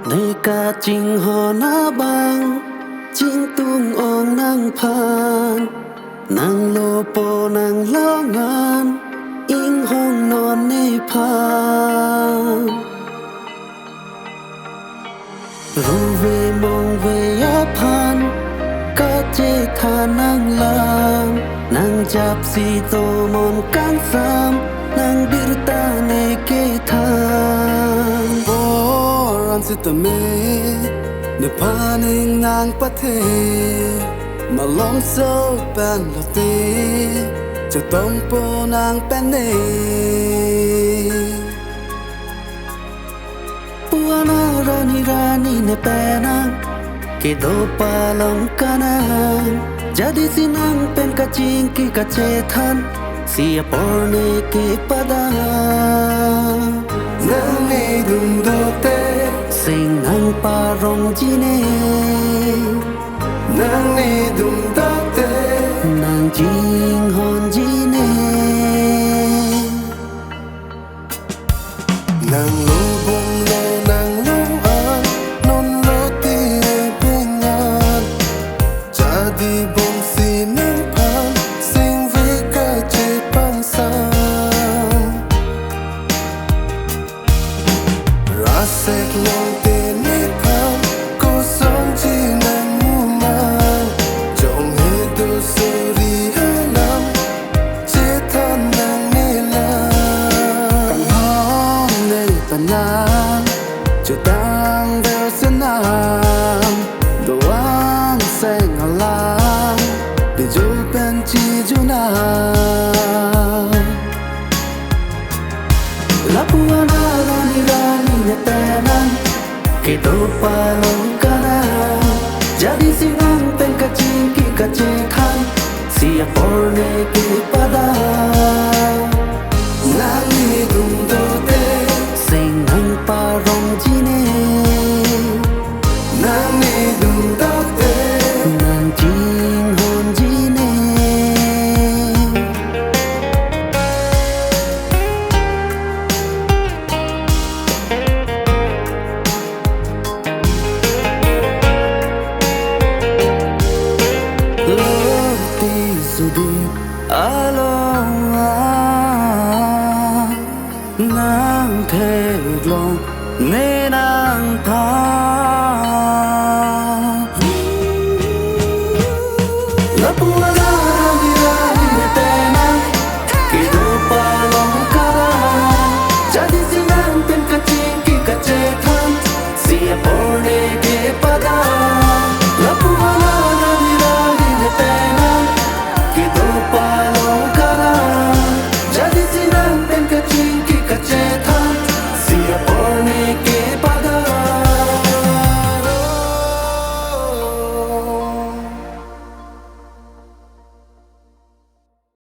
ในกาจริงหอหน้าบางจริงตุงอองนั่งผ่านนั่งโลโปนั่งล้องานอิงห้องนอนในพานรู้เวมองเวยาพันกาเจทานั่งลามนั่งจับสีโตมอนกังสามนั่งบิรตาในเกทานโอรันสิตเมในพานิงนางปะเทมาลองโซเป็นลเตจะต้องโปนางเป็นเนปัวนารานีในแปนังKedo palong kanan Jadi sinang pen kacing ki kacetan Siapa ne ke padang Nang ne dum dote Sing nang parong jine Nang ne dum dote Nang jing hon jine Nang lubong lo nang luan Non lo Di bông si nâng pan sinh với cả chế băng sang ra sét lòng tên nít pan cô sống chỉ nang mu man trong hết đồ sori halam chế thân nang nê la căng hong nê pan nang cho tang đeo sơn nam đồ ăn xanh halang để dù bên chi dù nào la puana rani ne tenan ke do palong kana jadi sinang pen kacing ki kacetan siapa ne ke pada nang ni dum do te sing nang parong jine nang ni dum do te nang jing hon jine Loti sudi along nang thề lòng nên nang tha